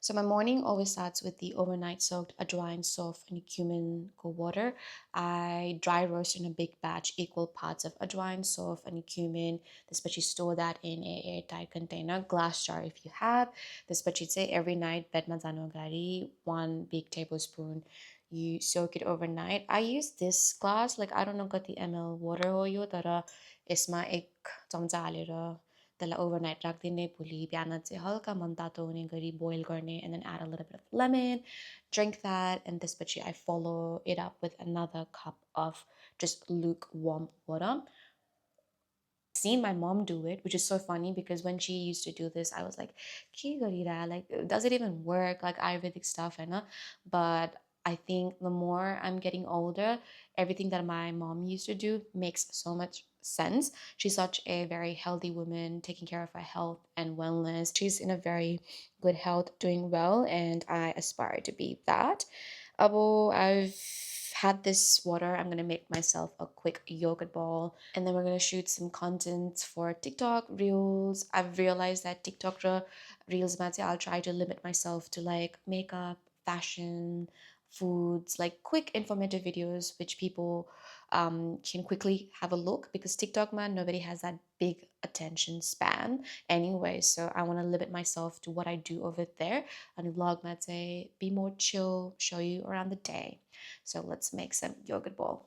So my morning always starts with the overnight soaked ajwain, soft, and cumin cold water. I dry roast in a big batch equal parts of ajwain, soft, and cumin. This but you store that in a airtight container, glass jar if you have. This but you'd say every night bed mazano gari, 1 big tablespoon. You soak it overnight. I use this glass, like I don't know what the ml water हो यो तर यसमा 1 चम्चा हालेर त्यसलाई overnight राखिदिने भोलि बिहान चाहिँ हल्का मन तातो हुने गरी boil गर्ने and then add a little bit of lemon, drink that, and त्यसपछि I follow it up with another cup of just lukewarm water. Seen my mom do it, which is so funny because when she used to do this, I was like, "Ke garira? Like, does it even work? Like Ayurvedic stuff, and but I think the more I'm getting older, everything that my mom used to do makes so much sense. She's such a very healthy woman, taking care of her health and wellness. She's in a very good health, doing well, and I aspire to be that. Abo, I've had this water. I'm gonna make myself a quick yogurt ball, and then we're gonna shoot some content for TikTok reels. I've realized that TikTok reels, I'll try to limit myself to like makeup, fashion, foods, like quick informative videos which people can quickly have a look, because TikTok, man, nobody has that big attention span anyway. So I want to limit myself to what I do over there, and vlog say be more chill, show you around the day. So let's make some yogurt ball.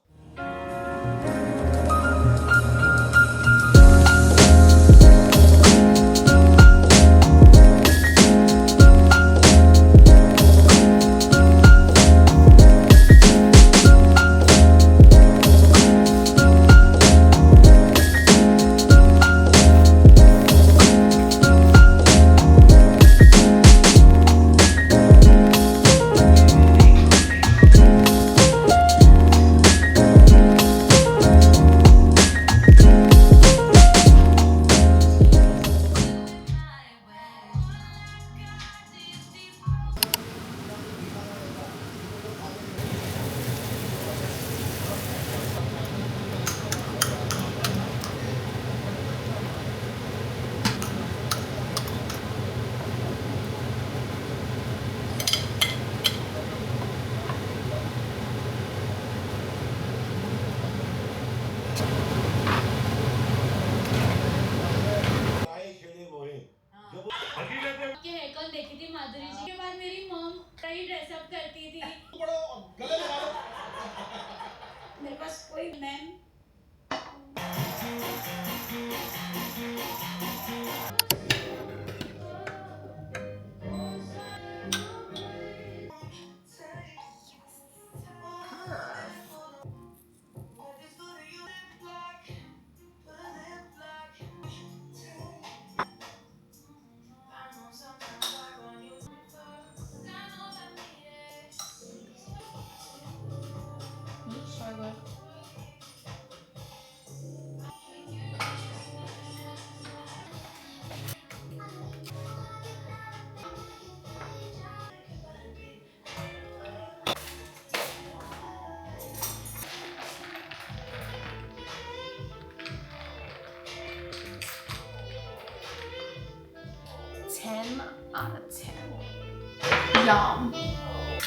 10 out of 10. Yum.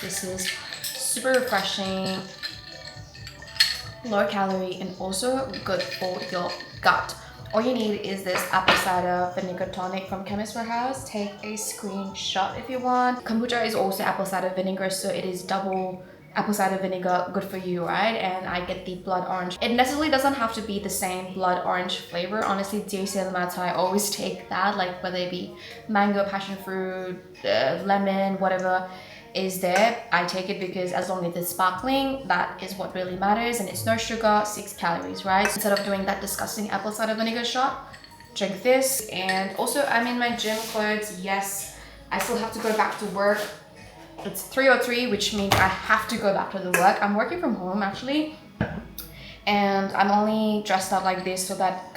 This is super refreshing, low calorie, and also good for your gut. All you need is this apple cider vinegar tonic from Chemist Warehouse. Take a screenshot if you want. Kombucha is also apple cider vinegar, so it is double apple cider vinegar, good for you, right? And I get the blood orange. It necessarily doesn't have to be the same blood orange flavor. Honestly, I always take that, like whether it be mango, passion fruit, lemon, whatever is there, I take it, because as long as it's sparkling, that is what really matters, and it's no sugar, 6 calories, right? Instead of doing that disgusting apple cider vinegar shot, drink this. And also, I'm in my gym clothes. Yes, I still have to go back to work. It's 3:03, which means I have to go back to the work. I'm working from home actually, and I'm only dressed up like this so that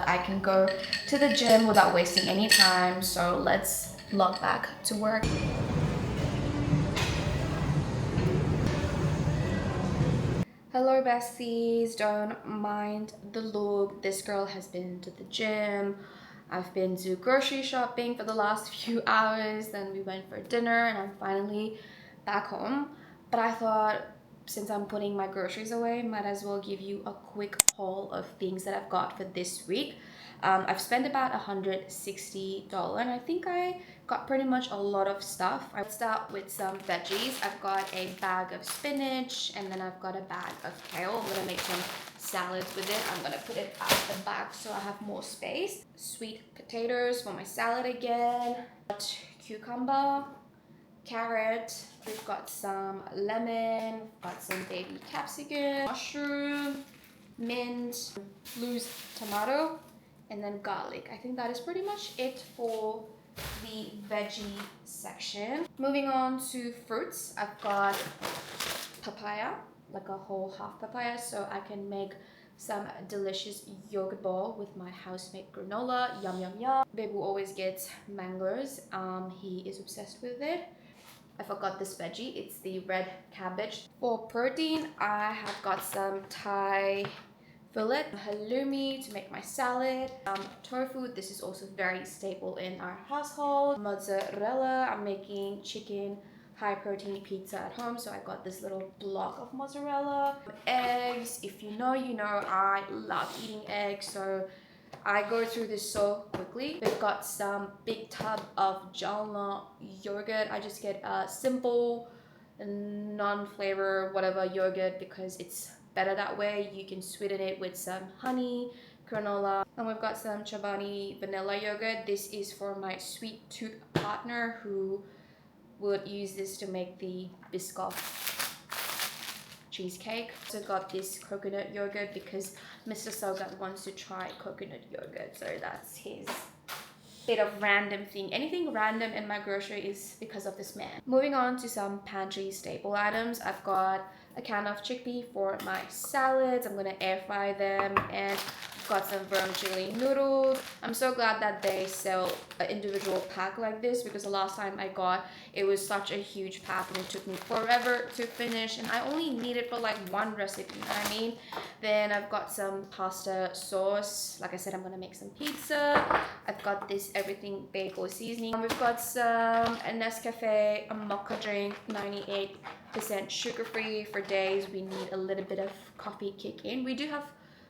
I can go to the gym without wasting any time. So let's log back to work. Hello besties, don't mind the look. This girl has been to the gym. I've been to grocery shopping for the last few hours, then we went for dinner, and I'm finally back home. But I thought, since I'm putting my groceries away, might as well give you a quick haul of things that I've got for this week. I've spent about $160, and I think I got pretty much a lot of stuff. I would start with some veggies. I've got a bag of spinach, and then I've got a bag of kale. I'm gonna make some salads with it. I'm gonna put it out the back so I have more space. Sweet potatoes for my salad again. Got cucumber, carrot. We've got some lemon, got some baby capsicum, mushroom, mint, loose tomato, and then garlic. I think that is pretty much it for the veggie section. Moving on to fruits, I've got papaya, like a whole half papaya, so I can make some delicious yogurt bowl with my housemate granola. Yum yum yum. Babe will always get mangoes. He is obsessed with it. I forgot this veggie, it's the red cabbage. For protein, I have got some Thai fillet, halloumi to make my salad, tofu, this is also very staple in our household, mozzarella, I'm making chicken high protein pizza at home, so I got this little block of mozzarella. Eggs, if you know, you know, I love eating eggs, so I go through this so quickly. We've got some big tub of Jalna yogurt. I just get a simple non-flavor whatever yogurt because it's better that way. You can sweeten it with some honey, granola, and we've got some Chobani vanilla yogurt. This is for my sweet tooth partner who would use this to make the Biscoff cheesecake. Also got this coconut yogurt because Mr. Sogat wants to try coconut yogurt, so that's his bit of random thing. Anything random in my grocery is because of this man. Moving on to some pantry staple items. I've got a can of chickpea for my salads. I'm gonna air fry them, and got some vermicelli noodles. I'm so glad that they sell an individual pack like this because the last time I got it was such a huge pack and it took me forever to finish, and I only need it for like one recipe, you know what I mean? Then I've got some pasta sauce. Like I said, I'm gonna make some pizza. I've got this everything bagel seasoning. We've got some a Nescafe, a mocha drink, 98% sugar-free. For days we need a little bit of coffee kick in. We do have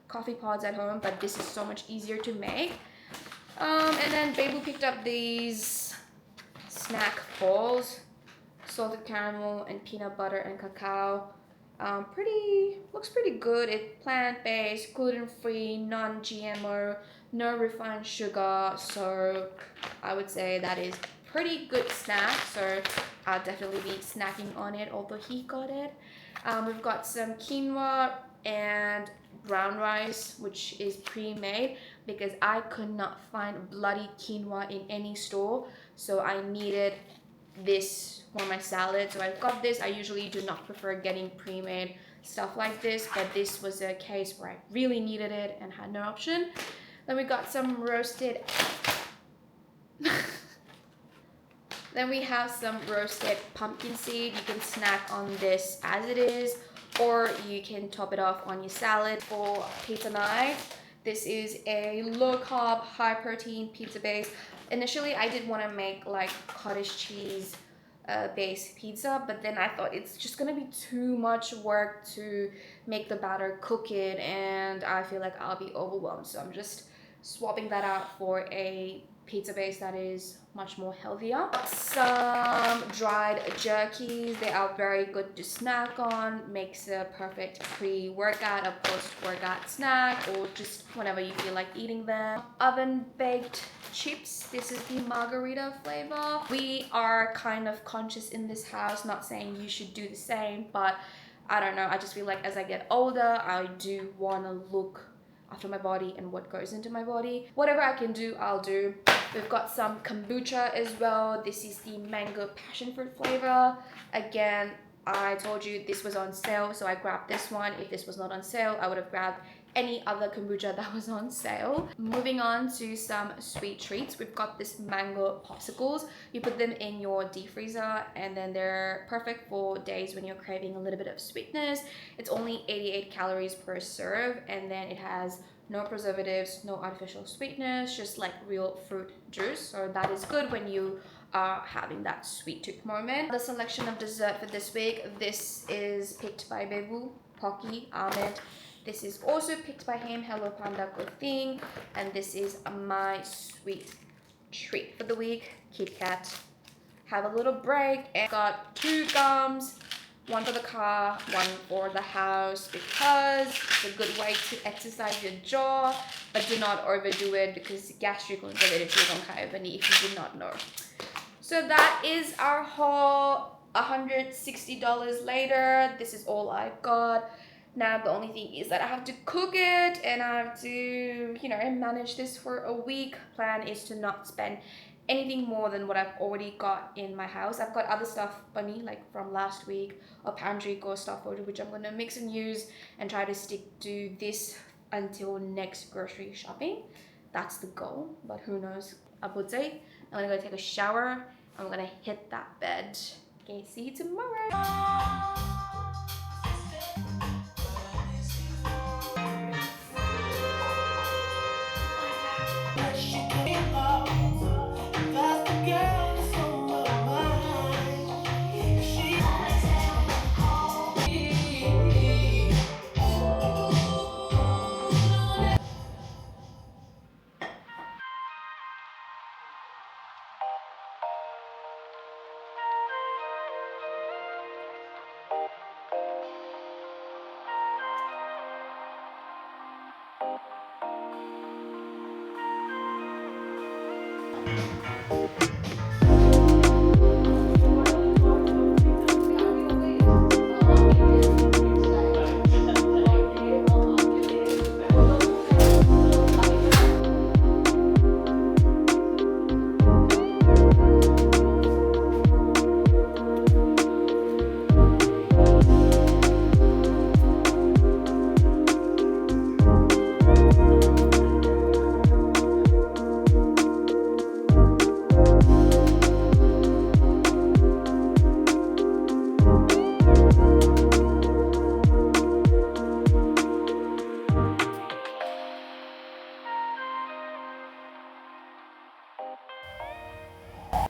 coffee pods at home, but this is so much easier to make. And then Babu picked up these snack balls, salted caramel and peanut butter and cacao. Looks pretty good. It's plant-based, gluten-free, non-GMO, no refined sugar, so I would say that is pretty good snack, so I'll definitely be snacking on it, although he got it. We've got some quinoa and brown rice, which is pre-made because I could not find bloody quinoa in any store, so I needed this for my salad, so I got this. I usually do not prefer getting pre-made stuff like this, but this was a case where I really needed it and had no option. Then we got some roasted then we have some roasted pumpkin seed. You can snack on this as it is, or you can top it off on your salad. For pizza night, this is a low carb, high protein pizza base. Initially, I did want to make like cottage cheese based pizza, but then I thought it's just gonna be too much work to make the batter, cook it, and I feel like I'll be overwhelmed. So I'm just swapping that out for a pizza base that is much more healthier. Some dried jerkies. They are very good to snack on. Makes a perfect pre-workout, a post-workout snack, or just whenever you feel like eating them. Oven baked chips. This is the margarita flavor. We are kind of conscious in this house, not saying you should do the same, but I don't know, I just feel like as I get older, I do want to look after my body and what goes into my body. Whatever I can do, I'll do. We've got some kombucha as well. This is the mango passion fruit flavor. Again, I told you this was on sale, so I grabbed this one. If this was not on sale, I would have grabbed any other kombucha that was on sale. Moving on to some sweet treats. We've got this mango popsicles. You put them in your deep freezer, and then they're perfect for days when you're craving a little bit of sweetness. It's only 88 calories per serve, and then it has no preservatives, no artificial sweetness, just like real fruit juice. So that is good when you are having that sweet tooth moment. The selection of dessert for this week, this is picked by Bebu, Pocky, Ahmed. This is also picked by him, Hello Panda Good Thing. And this is my sweet treat for the week, Kit Kat. Have a little break, and got 2 gums, one for the car, one for the house, because it's a good way to exercise your jaw, but do not overdo it because gastric will get it if you did not know. So that is our haul. $160 later. This is all I got. Now the only thing is that I have to cook it and I have to, manage this for a week. Plan is to not spend anything more than what I've already got in my house. I've got other stuff bunny like from last week or pantry core stuff which I'm gonna mix and use and try to stick to this until next grocery shopping. That's the goal, but who knows. I would say I'm gonna go take a shower. I'm gonna hit that bed. Okay, see you tomorrow.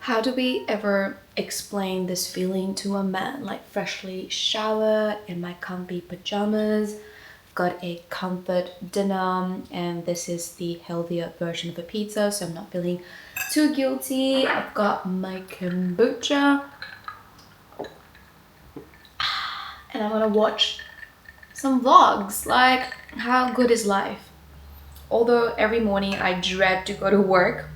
How do we ever explain this feeling to a man? Like freshly showered in my comfy pajamas, got a comfort dinner, and this is the healthier version of a pizza, so I'm not feeling too guilty. I've got my kombucha, and I'm gonna watch some vlogs. Like, how good is life? Although every morning I dread to go to work,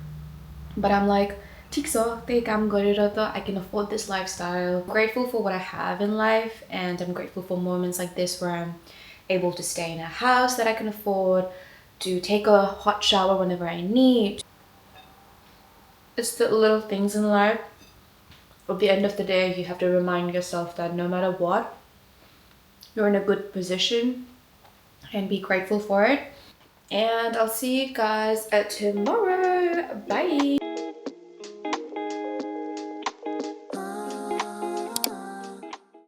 but I'm like, I can afford this lifestyle. I'm grateful for what I have in life, and I'm grateful for moments like this where I'm able to stay in a house that I can afford, to take a hot shower whenever I need. It's the little things in life. At the end of the day, you have to remind yourself that no matter what, you're in a good position and be grateful for it. And I'll see you guys tomorrow. Bye.